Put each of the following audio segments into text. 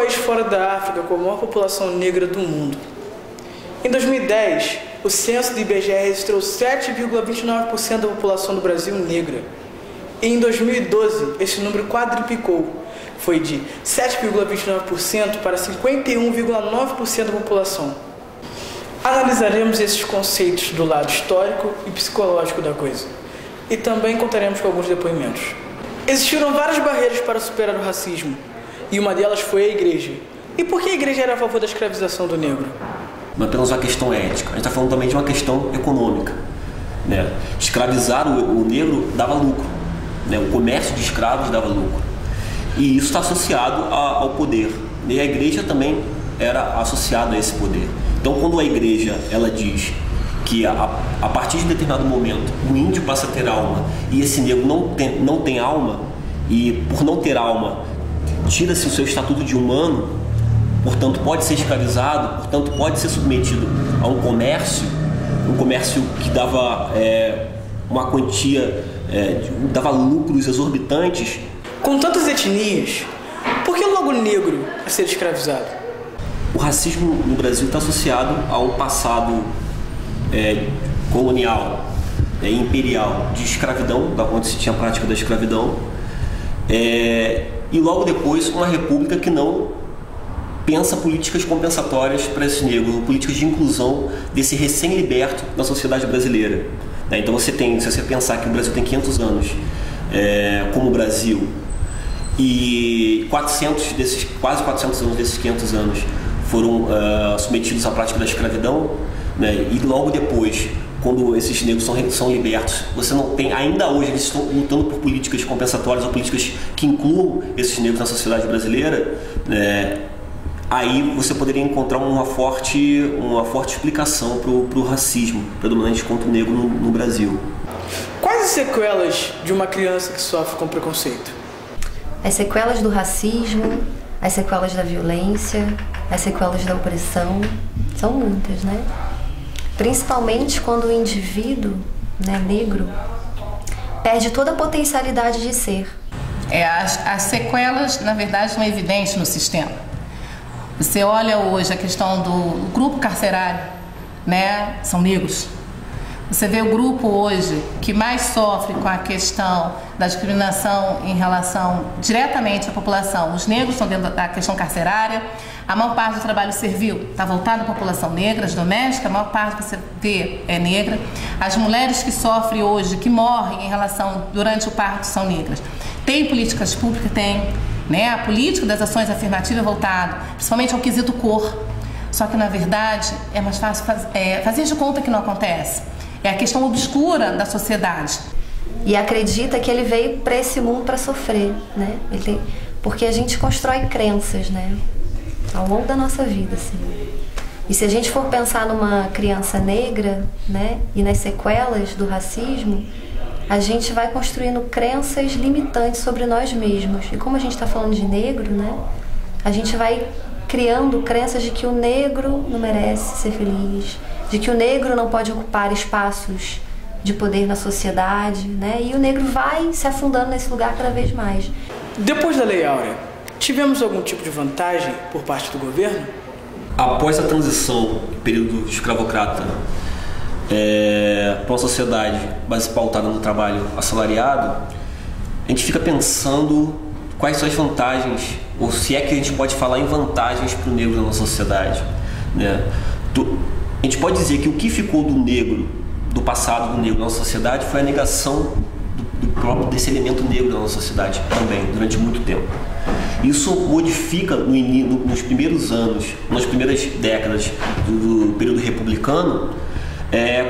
país fora da África com a maior população negra do mundo. Em 2010, o censo do IBGE registrou 7,29% da população do Brasil negra. E em 2012, esse número quadruplicou. Foi de 7,29% para 51,9% da população. Analisaremos esses conceitos do lado histórico e psicológico da coisa. E também contaremos com alguns depoimentos. Existiram várias barreiras para superar o racismo. E uma delas foi a igreja. E por que a igreja era a favor da escravização do negro? Não é apenas uma questão ética, a gente está falando também de uma questão econômica, né? Escravizar o negro dava lucro, né? O comércio de escravos dava lucro. E isso está associado ao poder. E a igreja também era associada a esse poder. Então, quando a igreja ela diz que a partir de determinado momento o índio passa a ter alma e esse negro não tem alma, e por não ter alma tira-se o seu estatuto de humano, portanto pode ser escravizado, portanto pode ser submetido a um comércio que dava uma quantia, dava lucros exorbitantes. Com tantas etnias, por que logo o negro a ser escravizado? O racismo no Brasil está associado a um passado colonial, imperial, de escravidão, onde se tinha a prática da escravidão, e logo depois uma república que não pensa políticas compensatórias para esse negro, políticas de inclusão desse recém-liberto na sociedade brasileira. Então se você pensar que o Brasil tem 500 anos como Brasil, e quase 400 anos desses 500 anos foram submetidos à prática da escravidão, né? E logo depois, quando esses negros são libertos, você não tem, ainda hoje eles estão lutando por políticas compensatórias ou políticas que incluam esses negros na sociedade brasileira, aí você poderia encontrar uma forte explicação para o racismo predominante contra o negro no Brasil. Quais as sequelas de uma criança que sofre com preconceito? As sequelas do racismo, as sequelas da violência, as sequelas da opressão, são muitas, né? Principalmente quando o indivíduo, negro, perde toda a potencialidade de ser. As sequelas, na verdade, são evidentes no sistema. Você olha hoje a questão do grupo carcerário, né? São negros. Você vê o grupo hoje que mais sofre com a questão da discriminação em relação diretamente à população. Os negros estão dentro da questão carcerária, a maior parte do trabalho servil está voltado à população negra, as domésticas, a maior parte que você vê é negra. As mulheres que sofrem hoje, que morrem durante o parto, são negras. Tem políticas públicas? Tem. Né? A política das ações afirmativas é voltada principalmente ao quesito cor. Só que, na verdade, é mais fácil fazer de conta que não acontece. É a questão obscura da sociedade. E acredita que ele veio para esse mundo para sofrer, né? Porque a gente constrói crenças, né? Ao longo da nossa vida, assim. E se a gente for pensar numa criança negra, né? E nas sequelas do racismo, a gente vai construindo crenças limitantes sobre nós mesmos. E como a gente está falando de negro, né? A gente vai criando crenças de que o negro não merece ser feliz, de que o negro não pode ocupar espaços de poder na sociedade, né? E o negro vai se afundando nesse lugar cada vez mais. Depois da Lei Áurea, tivemos algum tipo de vantagem por parte do governo? Após a transição, período escravocrata, para uma sociedade mais pautada no trabalho assalariado, a gente fica pensando quais são as vantagens, ou se é que a gente pode falar em vantagens para o negro na nossa sociedade, né? A gente pode dizer que o que ficou do negro, do passado do negro na nossa sociedade, foi a negação desse elemento negro na nossa sociedade também, durante muito tempo. Isso modifica nos primeiros anos, nas primeiras décadas do período republicano,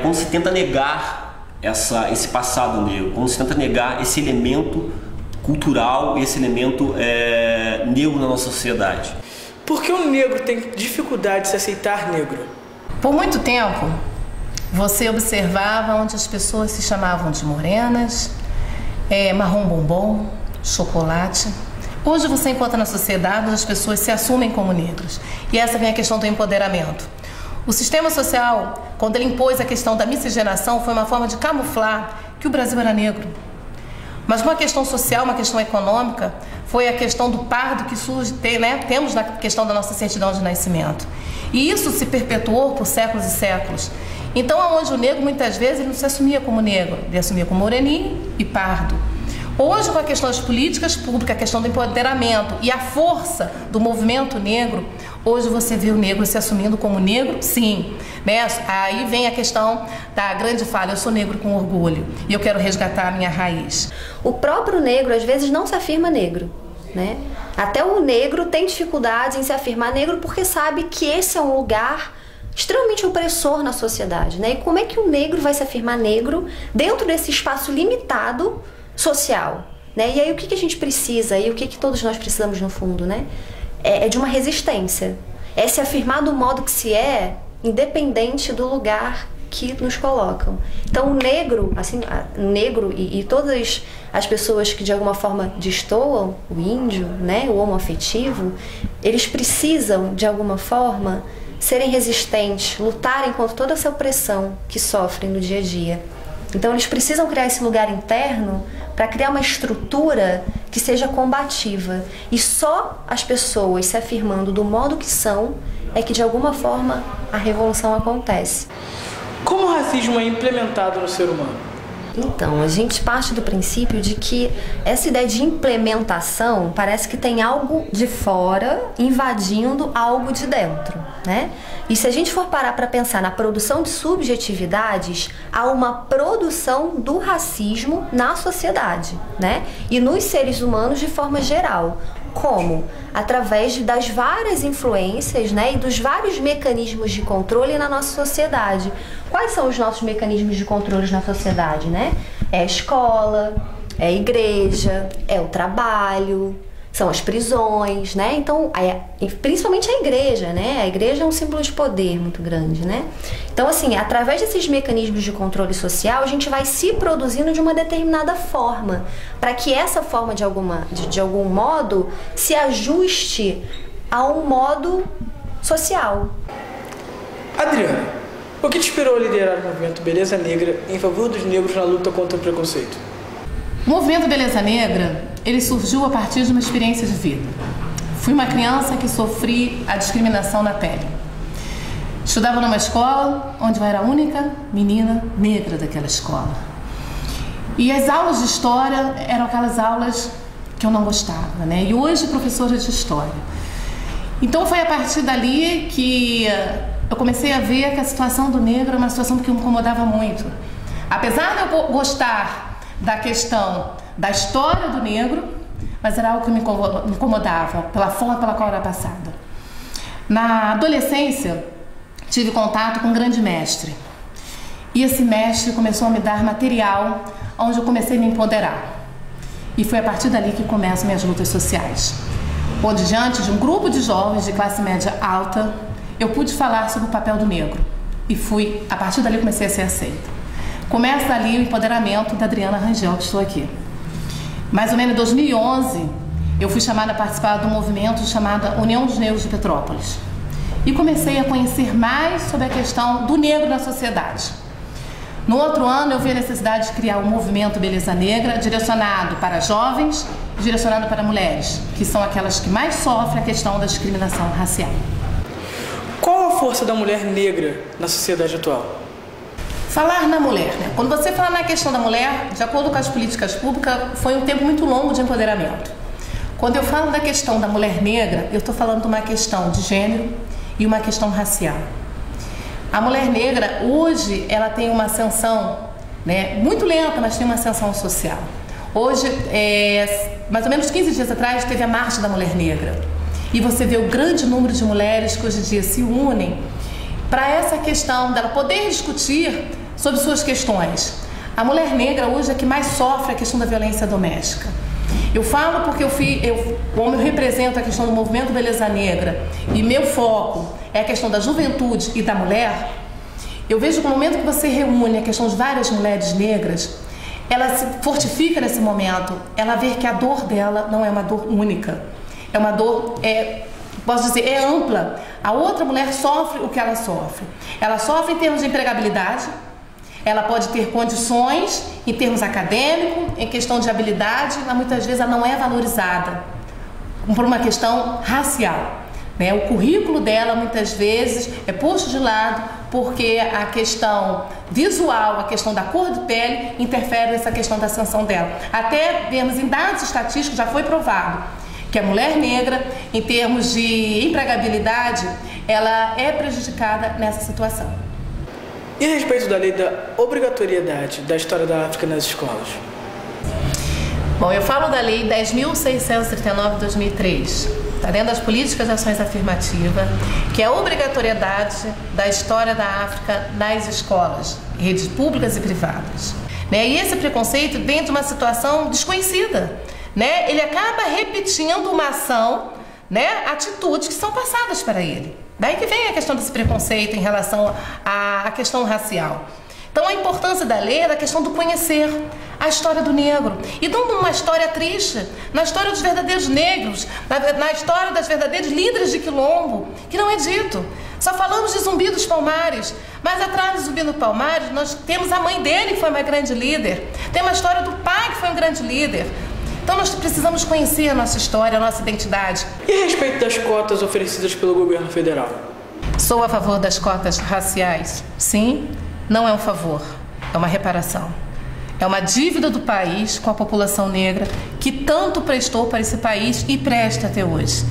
quando se tenta negar esse passado negro, quando se tenta negar esse elemento cultural e esse elemento negro na nossa sociedade. Por que o negro tem dificuldade de se aceitar negro? Por muito tempo, você observava onde as pessoas se chamavam de morenas, marrom bombom, chocolate. Hoje você encontra na sociedade onde as pessoas se assumem como negros. E essa vem a questão do empoderamento. O sistema social, quando ele impôs a questão da miscigenação, foi uma forma de camuflar que o Brasil era negro. Mas uma questão social, uma questão econômica, foi a questão do pardo que surge, temos na questão da nossa certidão de nascimento. E isso se perpetuou por séculos e séculos. Então, onde o negro, muitas vezes, ele não se assumia como negro, ele assumia como moreninho e pardo. Hoje, com a questão das políticas públicas, a questão do empoderamento e a força do movimento negro, hoje você vê o negro se assumindo como negro, sim. Né? Aí vem a questão da grande fala, eu sou negro com orgulho e eu quero resgatar a minha raiz. O próprio negro, às vezes, não se afirma negro, né? Até o negro tem dificuldade em se afirmar negro porque sabe que esse é um lugar extremamente opressor na sociedade, né? E como é que o negro vai se afirmar negro dentro desse espaço limitado social, né? E aí o que a gente precisa, e o que todos nós precisamos no fundo, né? É de uma resistência, é se afirmar do modo que se é, independente do lugar que nos colocam. Então o negro, assim, o negro e todas as pessoas que de alguma forma destoam, o índio, né, o homoafetivo, eles precisam de alguma forma serem resistentes, lutarem contra toda essa opressão que sofrem no dia a dia. Então eles precisam criar esse lugar interno para criar uma estrutura que seja combativa. E só as pessoas se afirmando do modo que são é que de alguma forma a revolução acontece. Como o racismo é implementado no ser humano? Então, a gente parte do princípio de que essa ideia de implementação parece que tem algo de fora invadindo algo de dentro, né? E se a gente for parar para pensar na produção de subjetividades, há uma produção do racismo na sociedade, né? E nos seres humanos de forma geral. Como? Através das várias influências, né, e dos vários mecanismos de controle na nossa sociedade. Quais são os nossos mecanismos de controle na sociedade, né? É a escola, é a igreja, é o trabalho, são as prisões, né? Então, principalmente a igreja, né? A igreja é um símbolo de poder muito grande, né? Então, assim, através desses mecanismos de controle social, a gente vai se produzindo de uma determinada forma, para que essa forma, de algum modo, se ajuste a um modo social. Adriana, o que te inspirou a liderar o movimento Beleza Negra em favor dos negros na luta contra o preconceito? O movimento Beleza Negra, ele surgiu a partir de uma experiência de vida. Fui uma criança que sofri a discriminação na pele. Estudava numa escola onde eu era a única menina negra daquela escola. E as aulas de história eram aquelas aulas que eu não gostava, né? E hoje professora de história. Então foi a partir dali que eu comecei a ver que a situação do negro era uma situação que me incomodava muito. Apesar de eu gostar da questão da história do negro, mas era algo que me incomodava pela forma pela qual era passada. Na adolescência, tive contato com um grande mestre. E esse mestre começou a me dar material onde eu comecei a me empoderar. E foi a partir dali que começam minhas lutas sociais. Onde, diante de um grupo de jovens de classe média alta, eu pude falar sobre o papel do negro. E a partir dali comecei a ser aceita. Começa ali o empoderamento da Adriana Rangel, que estou aqui. Mais ou menos em 2011, eu fui chamada a participar de um movimento chamado União dos Negros de Petrópolis. E comecei a conhecer mais sobre a questão do negro na sociedade. No outro ano, eu vi a necessidade de criar um movimento Beleza Negra direcionado para jovens e direcionado para mulheres, que são aquelas que mais sofrem a questão da discriminação racial. Qual a força da mulher negra na sociedade atual? Falar na mulher, né? Quando você fala na questão da mulher, de acordo com as políticas públicas, foi um tempo muito longo de empoderamento. Quando eu falo da questão da mulher negra, eu estou falando de uma questão de gênero e uma questão racial. A mulher negra, hoje, ela tem uma ascensão, né, muito lenta, mas tem uma ascensão social. Hoje, mais ou menos 15 dias atrás, teve a Marcha da Mulher Negra. E você vê o grande número de mulheres que hoje em dia se unem para essa questão dela poder discutir sobre suas questões. A mulher negra hoje é que mais sofre a questão da violência doméstica. Eu falo porque como eu represento a questão do movimento Beleza Negra e meu foco é a questão da juventude e da mulher, eu vejo que no momento que você reúne a questão de várias mulheres negras, ela se fortifica nesse momento, ela vê que a dor dela não é uma dor única, é uma dor, posso dizer, é ampla. A outra mulher sofre o que ela sofre. Ela sofre em termos de empregabilidade, Ela pode ter condições em termos acadêmicos, em questão de habilidade, mas muitas vezes ela não é valorizada por uma questão racial. Né? O currículo dela muitas vezes é posto de lado porque a questão visual, a questão da cor de pele interfere nessa questão da ascensão dela. Até vemos em dados estatísticos, já foi provado que a mulher negra, em termos de empregabilidade, ela é prejudicada nessa situação. E a respeito da lei da obrigatoriedade da história da África nas escolas? Bom, eu falo da lei 10.639 de 2003, está dentro das políticas de ações afirmativas, que é a obrigatoriedade da história da África nas escolas, redes públicas e privadas. Né? E esse preconceito vem de uma situação desconhecida. Né? Ele acaba repetindo uma ação, né? Atitudes que são passadas para ele. Daí que vem a questão desse preconceito em relação à questão racial. Então a importância da lei é a questão do conhecer a história do negro. E não numa história triste, na história dos verdadeiros negros, na história das verdadeiras líderes de quilombo, que não é dito. Só falamos de Zumbi dos Palmares, mas atrás de Zumbi dos Palmares nós temos a mãe dele que foi uma grande líder, tem uma história do pai que foi um grande líder. Então nós precisamos conhecer a nossa história, a nossa identidade. E a respeito das cotas oferecidas pelo governo federal? Sou a favor das cotas raciais. Sim, não é um favor, é uma reparação. É uma dívida do país com a população negra que tanto prestou para esse país e presta até hoje.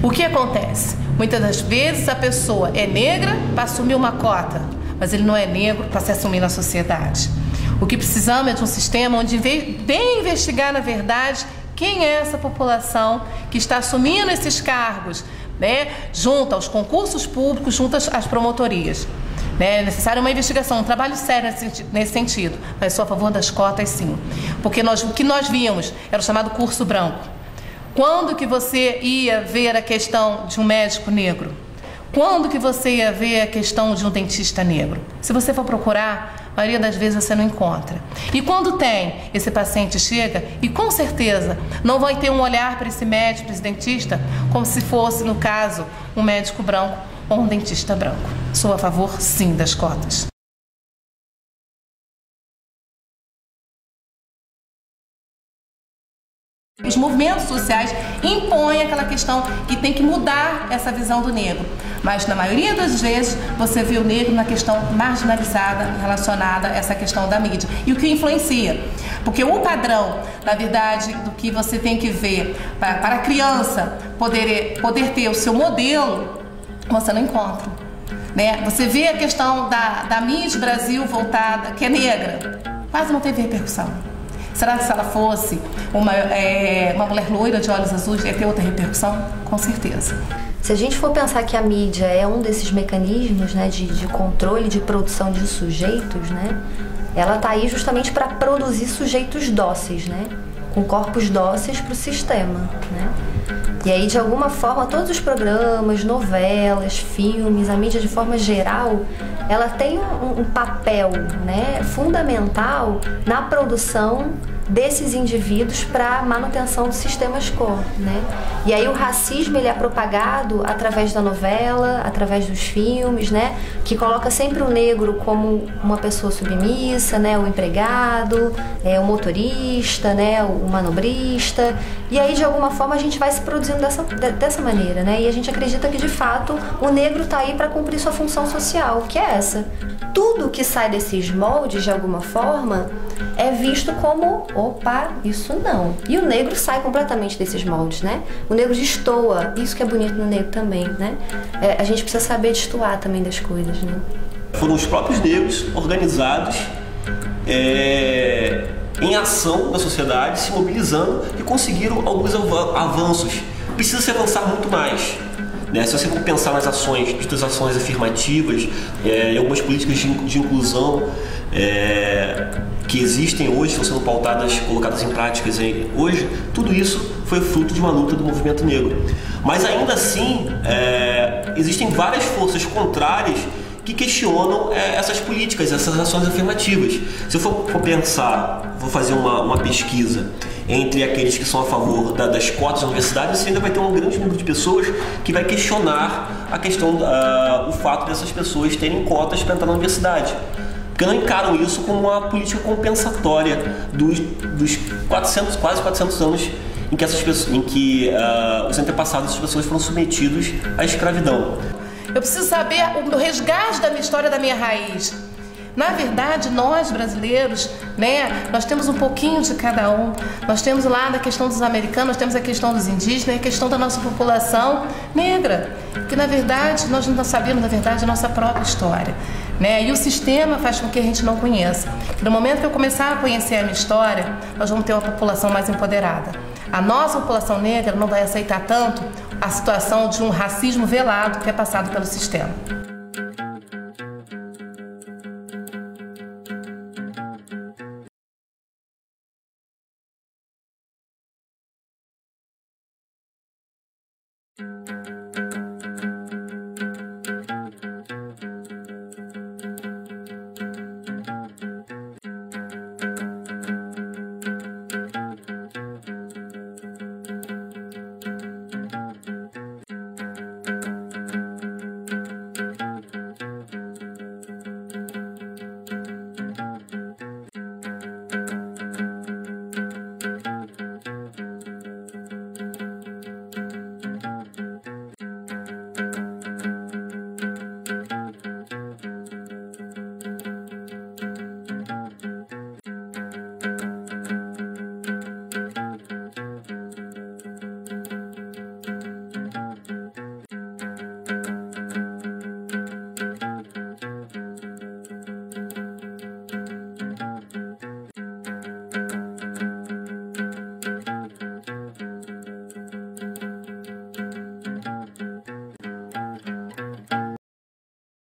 O que acontece? Muitas das vezes a pessoa é negra para assumir uma cota, mas ele não é negro para se assumir na sociedade. O que precisamos é de um sistema onde vem investigar, na verdade, quem é essa população que está assumindo esses cargos, né, junto aos concursos públicos, junto às promotorias. É necessária uma investigação, um trabalho sério nesse sentido, mas sou a favor das cotas, sim. Porque o que nós víamos era o chamado curso branco. Quando que você ia ver a questão de um médico negro? Quando que você ia ver a questão de um dentista negro? Se você for procurar, a maioria das vezes você não encontra. E quando tem, esse paciente chega e com certeza não vai ter um olhar para esse médico, para esse dentista, como se fosse, no caso, um médico branco ou um dentista branco. Sou a favor, sim, das cotas. Os movimentos sociais impõem aquela questão que tem que mudar essa visão do negro. Mas, na maioria das vezes, você vê o negro na questão marginalizada relacionada a essa questão da mídia. E o que influencia? Porque o padrão, na verdade, do que você tem que ver para a criança poder ter o seu modelo, você não encontra. Né? Você vê a questão da Miss Brasil voltada, que é negra, quase não teve repercussão. Será que se ela fosse uma mulher loira de olhos azuis, ia ter outra repercussão? Com certeza. Se a gente for pensar que a mídia é um desses mecanismos, né, de controle, de produção de sujeitos, né, ela está aí justamente para produzir sujeitos dóceis, né, com corpos dóceis para o sistema, né. E aí, de alguma forma, todos os programas, novelas, filmes, a mídia de forma geral, ela tem um papel, né, fundamental na produção desses indivíduos para a manutenção do status quo, né? E aí o racismo ele é propagado através da novela, através dos filmes, né? Que coloca sempre o negro como uma pessoa submissa, né? O empregado, o motorista, né? O manobrista. E aí de alguma forma a gente vai se produzindo dessa maneira, né? E a gente acredita que de fato o negro está aí para cumprir sua função social, que é essa. Tudo que sai desses moldes de alguma forma é visto como, opa, isso não. E o negro sai completamente desses moldes, né? O negro destoa, isso que é bonito no negro também, né? A gente precisa saber destoar também das coisas, né? Foram os próprios negros organizados em ação na sociedade, se mobilizando e conseguiram alguns avanços. Precisa se avançar muito mais. Né? Se você for pensar nas ações, nas ações afirmativas, em algumas políticas de inclusão que existem hoje, estão sendo pautadas, colocadas em práticas hoje, tudo isso foi fruto de uma luta do movimento negro. Mas ainda assim, existem várias forças contrárias que questionam essas políticas, essas ações afirmativas. Se eu for pensar, vou fazer uma pesquisa entre aqueles que são a favor das cotas da universidade, você ainda vai ter um grande número de pessoas que vai questionar a questão, o fato dessas pessoas terem cotas para entrar na universidade. porque não encaram isso como uma política compensatória dos 400, quase 400 anos em que os antepassados dessas pessoas foram submetidos à escravidão. Eu preciso saber o resgate da minha história, da minha raiz. Na verdade, nós brasileiros, né, nós temos um pouquinho de cada um. Nós temos lá na questão dos americanos, nós temos a questão dos indígenas, a questão da nossa população negra, que na verdade nós não sabemos, na verdade, a nossa própria história, né? E o sistema faz com que a gente não conheça. No momento que eu começar a conhecer a minha história, nós vamos ter uma população mais empoderada. A nossa população negra não vai aceitar tanto a situação de um racismo velado que é passado pelo sistema.